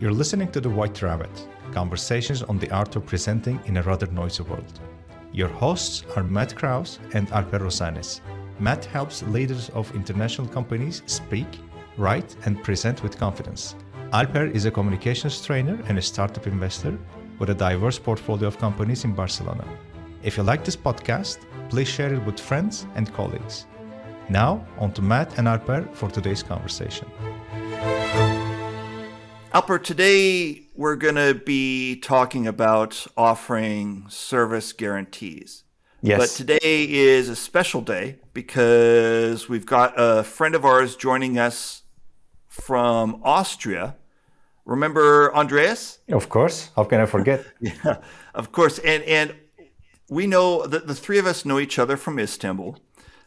You're listening to The White Rabbit, conversations on the art of presenting in a rather noisy world. Your hosts are Matt Krause and Alper Rozanes. Matt helps leaders of international companies speak, write, and present with confidence. Alper is a communications trainer and a startup investor with a diverse portfolio of companies in Barcelona. If you like this podcast, please share it with friends and colleagues. Now, on to Matt and Alper for today's conversation. Alper, today we're going to be talking about offering service guarantees. Yes. But today is a special day because we've got a friend of ours joining us from Austria. Remember Andreas? Of course. How can I forget? Yeah, of course. And we know that the three of us know each other from Istanbul.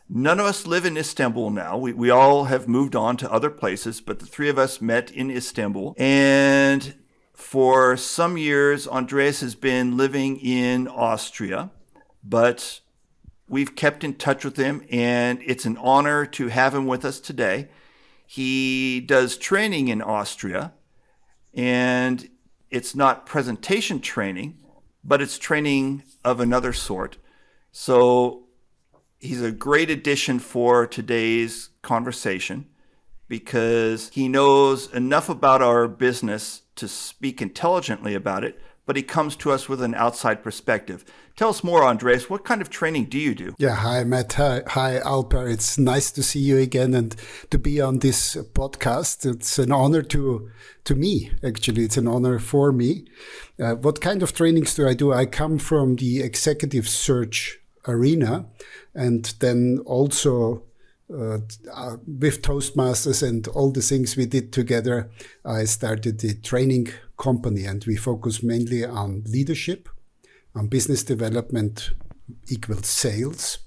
None of us live in Istanbul now. We all have moved on to other places, but the three of us met in Istanbul. And for some years, Andreas has been living in Austria, but we've kept in touch with him, and it's an honor to have him with us today. He does training in Austria, and it's not presentation training, but it's training of another sort. So he's a great addition for today's conversation because he knows enough about our business to speak intelligently about it, but he comes to us with an outside perspective. Tell us more, Andreas. What kind of training do you do? Yeah, hi, Matt. Hi, Alper. It's nice to see you again and to be on this podcast. It's an honor to me, actually. It's an honor for me. What kind of trainings do? I come from the executive search arena, and then also with Toastmasters and all the things we did together, I started the training company, and we focus mainly on leadership, on business development equals sales,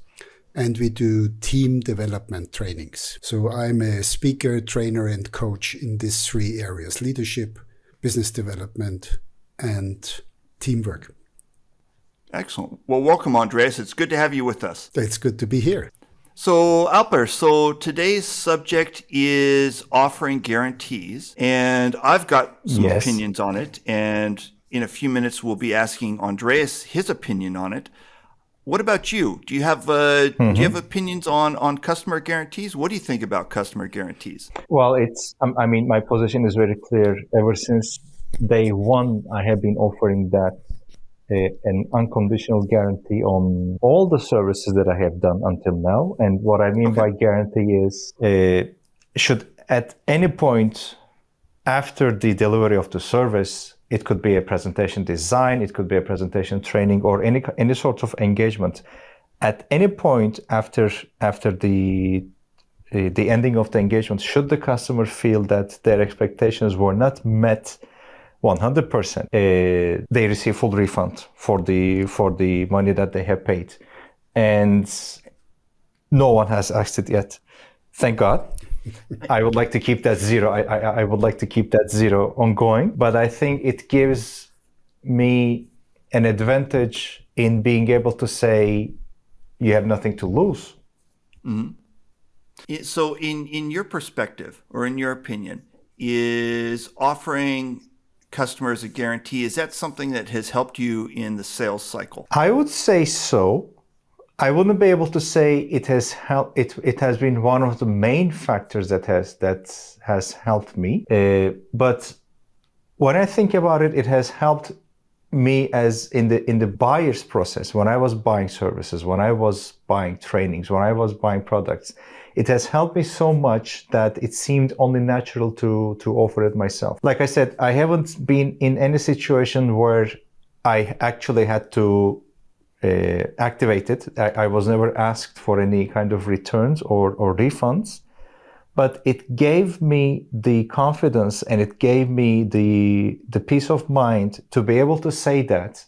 and we do team development trainings. So I'm a speaker, trainer, and coach in these three areas: leadership, business development, and teamwork. Excellent. Well, welcome, Andreas. It's good to have you with us. It's good to be here. So, Alper, today's subject is offering guarantees, and I've got some opinions on it, and in a few minutes we'll be asking Andreas his opinion on it. What about you? Do you have opinions on customer guarantees? What do you think about customer guarantees? Well, my position is very clear. Ever since day one, I have been offering that an unconditional guarantee on all the services that I have done until now. And what I mean by guarantee is should at any point after the delivery of the service, it could be a presentation design, it could be a presentation training, or any sort of engagement. At any point after the ending of the engagement, should the customer feel that their expectations were not met 100%, they receive full refund for the money that they have paid, and no one has asked it yet. Thank God. I would like to keep that zero. I would like to keep that zero ongoing, but I think it gives me an advantage in being able to say you have nothing to lose. Mm-hmm. So, in your perspective, or in your opinion, is offering customers a guarantee, is that something that has helped you in the sales cycle? I would say so. I wouldn't be able to say it has helped. It has been one of the main factors that has helped me. But when I think about it, it has helped me as in the buyer's process. When I was buying services, when I was buying trainings, when I was buying products, it has helped me so much that it seemed only natural to offer it myself. Like I said, I haven't been in any situation where I actually had to activate it. I was never asked for any kind of returns or refunds, but it gave me the confidence and it gave me the peace of mind to be able to say that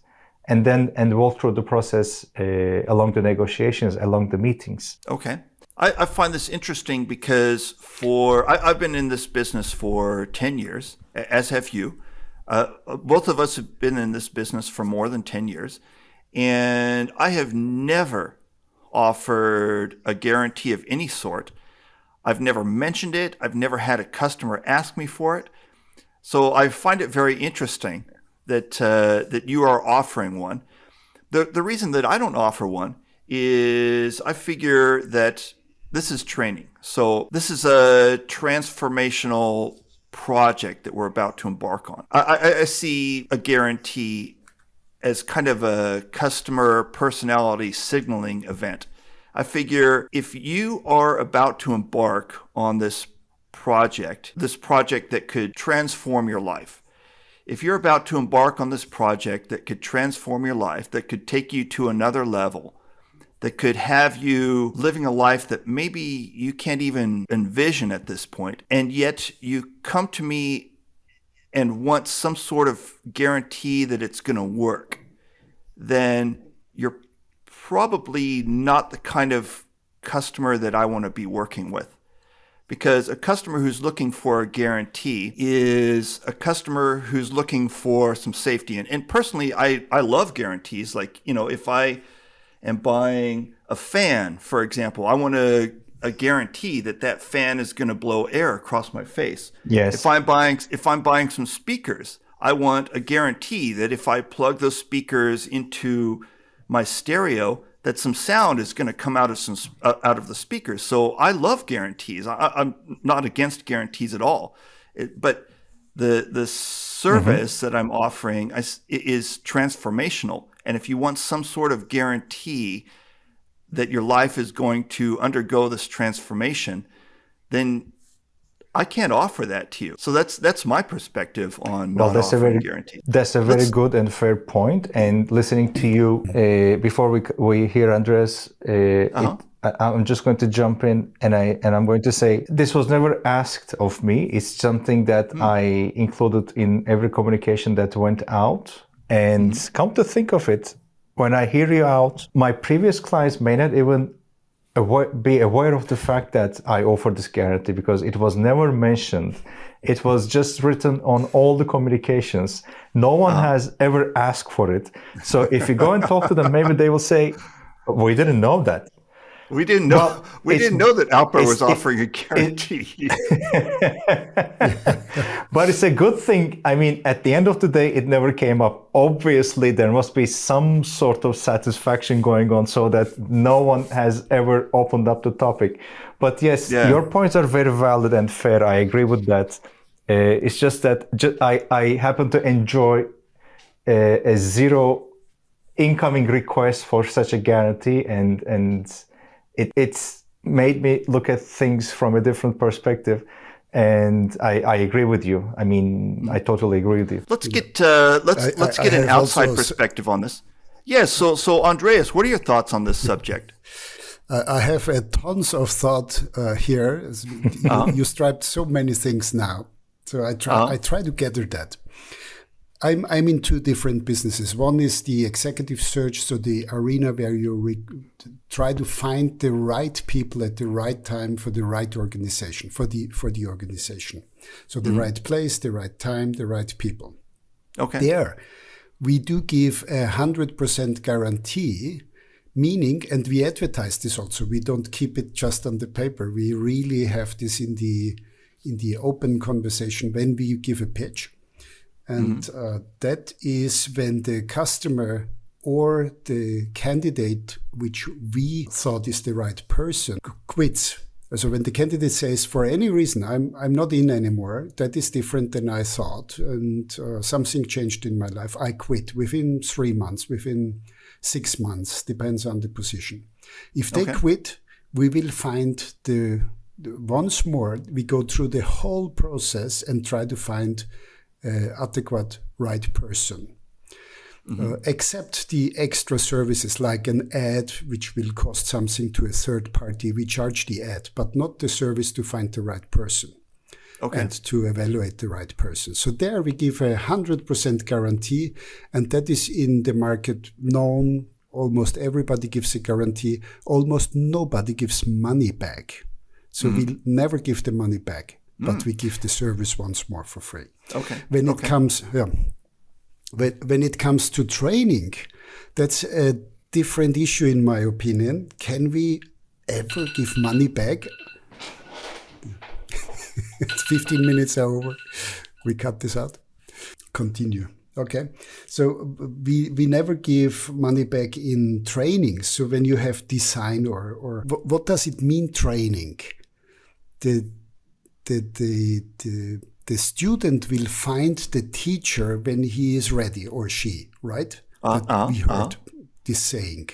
and walk through the process along the negotiations, along the meetings. Okay. I find this interesting because I've been in this business for 10 years, as have you. Both of us have been in this business for more than 10 years, and I have never offered a guarantee of any sort. I've never mentioned it. I've never had a customer ask me for it. So I find it very interesting that that you are offering one. The reason that I don't offer one is I figure that this is training. So this is a transformational project that we're about to embark on. I see a guarantee as kind of a customer personality signaling event. I figure if you are about to embark on this project that could transform your life, if you're about to embark on this project that could transform your life, that could take you to another level, that could have you living a life that maybe you can't even envision at this point, and yet you come to me and want some sort of guarantee that it's going to work, then you're probably not the kind of customer that I want to be working with. Because a customer who's looking for a guarantee is a customer who's looking for some safety. And personally, I love guarantees. Like, if I am buying a fan, for example, I want a guarantee that fan is going to blow air across my face. Yes. If I'm buying some speakers, I want a guarantee that if I plug those speakers into my stereo, that some sound is going to come out of the speakers. So I love guarantees. I'm not against guarantees at all. But the service that I'm offering is transformational. And if you want some sort of guarantee that your life is going to undergo this transformation, then I can't offer that to you. So that's my perspective on not offering guarantees. That's a very good and fair point. And listening to you, before we hear Andreas, I'm just going to jump in and I'm going to say this was never asked of me. It's something that I included in every communication that went out. And come to think of it, when I hear you out, my previous clients may not even be aware of the fact that I offer this guarantee because it was never mentioned. It was just written on all the communications. No one has ever asked for it. So if you go and talk to them, maybe they will say, we didn't know that. We didn't know. We didn't know that Alper was offering a guarantee. But it's a good thing. I mean, at the end of the day, it never came up. Obviously, there must be some sort of satisfaction going on, so that no one has ever opened up the topic. But yes, your points are very valid and fair. I agree with that. It's just that I happen to enjoy a zero incoming request for such a guarantee, and it's made me look at things from a different perspective, and I agree with you. I mean, I totally agree with you. Let's get an outside perspective on this. Yes. So Andreas, what are your thoughts on this subject? I have tons of thought here. You striped so many things now, so I try to gather that. I'm in two different businesses. One is the executive search, so the arena where you try to find the right people at the right time for the right organization, for the organization. So the right place, the right time, the right people. Okay. There, we do give 100% guarantee, meaning, and we advertise this also. We don't keep it just on the paper. We really have this in the open conversation when we give a pitch. And that is when the customer or the candidate, which we thought is the right person, quits. So when the candidate says, for any reason, I'm not in anymore, that is different than I thought, and something changed in my life, I quit within 3 months, within 6 months, depends on the position. If they quit, we will find once more, we go through the whole process and try to find adequate right person. Except the extra services like an ad, which will cost something to a third party. We charge the ad, but not the service to find the right person and to evaluate the right person. So there we give 100% guarantee, and that is in the market known. Almost everybody gives a guarantee. Almost nobody gives money back. So we never give the money back. But we give the service once more for free. When it comes, when it comes to training, that's a different issue in my opinion. Can we ever give money back? It's 15 minutes over. We cut this out. Continue. Okay. So we never give money back in training. So when you have design or what does it mean training? The student will find the teacher when he is ready, or she, right? We heard this saying.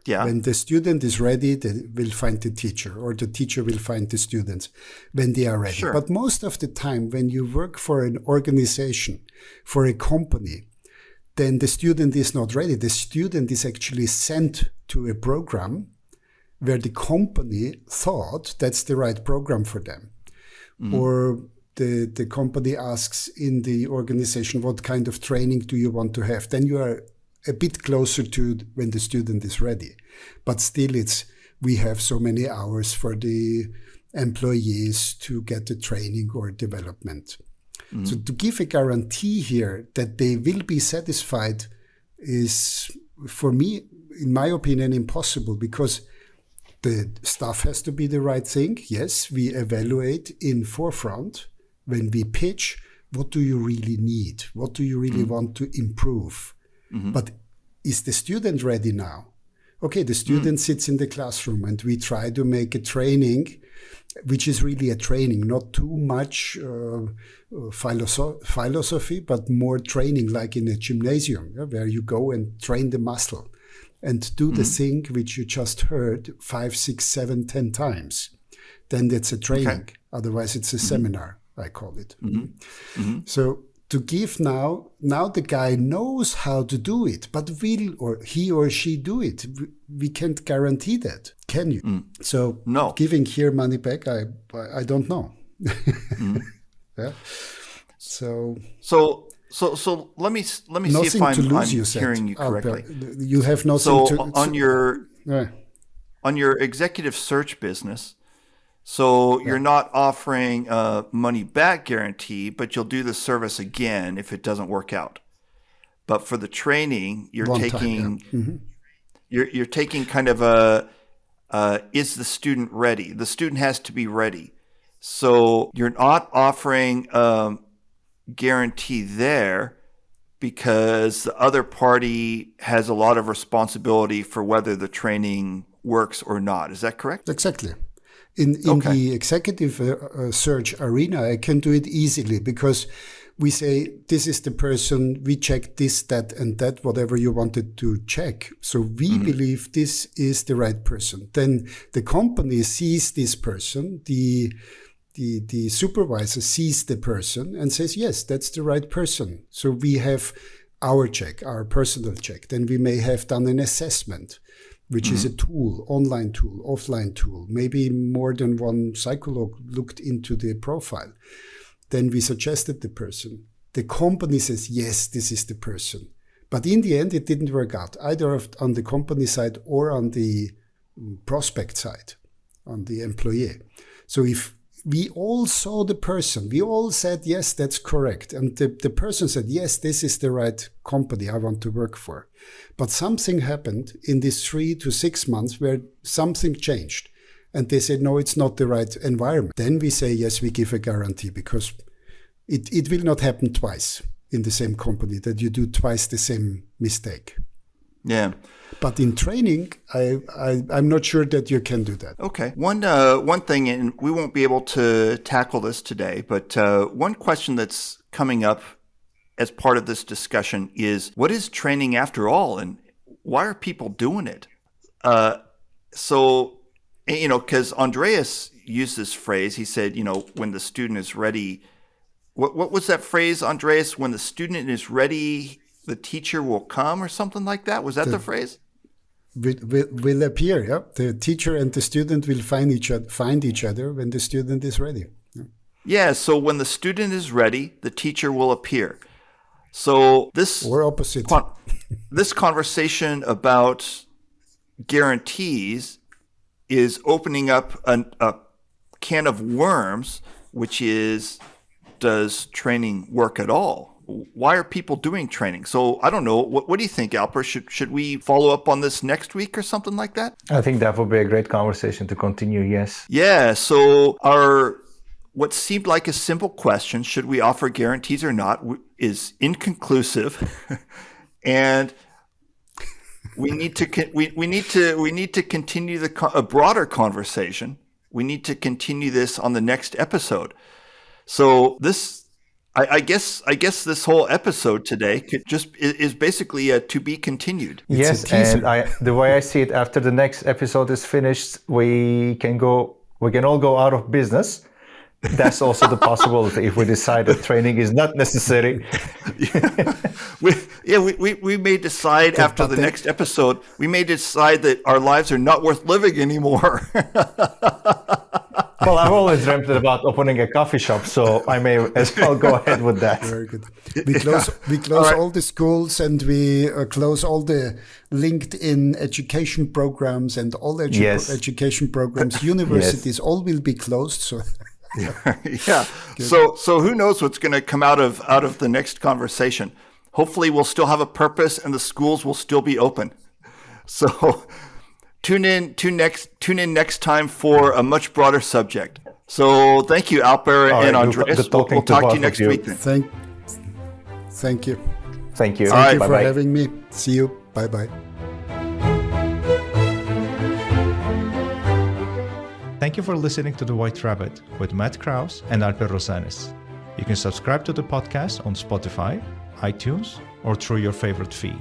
Yeah. When the student is ready, they will find the teacher, or the teacher will find the students when they are ready. Sure. But most of the time, when you work for an organization, for a company, then the student is not ready. The student is actually sent to a program where the company thought that's the right program for them. Or the company asks in the organization, what kind of training do you want to have? Then you are a bit closer to when the student is ready. But still, we have so many hours for the employees to get the training or development. So to give a guarantee here that they will be satisfied is, for me, in my opinion, impossible, because the stuff has to be the right thing. Yes, we evaluate in forefront when we pitch, what do you really need? What do you really want to improve? But is the student ready now? Okay, the student sits in the classroom and we try to make a training, which is really a training, not too much philosophy, but more training like in a gymnasium, where you go and train the muscle and do the thing which you just heard 5, 6, 7, 10 times. Then that's a training. Okay. Otherwise, it's a seminar, I call it. So to give now the guy knows how to do it, but will or he or she do it? We can't guarantee that, can you? So no. Giving here money back, I don't know. Yeah. So let me see if I'm hearing you correctly. You have nothing to on your executive search business. So you're not offering a money back guarantee, but you'll do the service again if it doesn't work out. But for the training, you're taking kind of is the student ready? The student has to be ready. So you're not offering guarantee there because the other party has a lot of responsibility for whether the training works or not. Is that correct? Exactly. In the executive search arena, I can do it easily because we say, this is the person, we check this, that, and that, whatever you wanted to check. So we believe this is the right person. Then the company sees this person, the supervisor sees the person and says, yes, that's the right person. So we have our check, our personal check. Then we may have done an assessment, which is a tool, online tool, offline tool. Maybe more than one psychologist looked into the profile. Then we suggested the person. The company says, yes, this is the person. But in the end, it didn't work out, either on the company side or on the prospect side, on the employee. So if we all saw the person, we all said, yes, that's correct. And the person said, yes, this is the right company I want to work for. But something happened in these 3 to 6 months where something changed. And they said, no, it's not the right environment. Then we say, yes, we give a guarantee because it will not happen twice in the same company that you do twice the same mistake. Yeah. But in training, I'm not sure that you can do that. Okay. One thing, and we won't be able to tackle this today, but one question that's coming up as part of this discussion is, what is training after all, and why are people doing it? So, because Andreas used this phrase, he said, when the student is ready. What was that phrase, Andreas? When the student is ready, the teacher will come, or something like that? Was that the phrase? Will appear, yeah. The teacher and the student will find each other when the student is ready. Yeah, so when the student is ready, the teacher will appear. So this or opposite. This conversation about guarantees is opening up a can of worms, which is, does training work at all? Why are people doing training? So I don't know. What do you think, Alper? Should we follow up on this next week or something like that? I think that would be a great conversation to continue, yes. Yeah. So what seemed like a simple question, should we offer guarantees or not, is inconclusive, and we need to continue a broader conversation. We need to continue this on the next episode. So I guess this whole episode today is basically a to be continued. Yes, and the way I see it, after the next episode is finished, we can all go out of business. That's also the possibility if we decide that training is not necessary. We may decide after the next episode, we may decide that our lives are not worth living anymore. Well, I've always dreamt about opening a coffee shop, so I may as well go ahead with that. Very good. We close all the schools, and we close all the LinkedIn education programs and all education programs. Universities all will be closed. So. Yeah. So who knows what's going to come out of the next conversation? Hopefully, we'll still have a purpose, and the schools will still be open. So. Tune in next time for a much broader subject. So thank you, Alper and Andreas. We'll talk to you next week then. Thank you. Thank you. Thank you for having me. See you. Bye-bye. Thank you for listening to The White Rabbit with Matt Krause and Alper Rozanes. You can subscribe to the podcast on Spotify, iTunes, or through your favorite feed.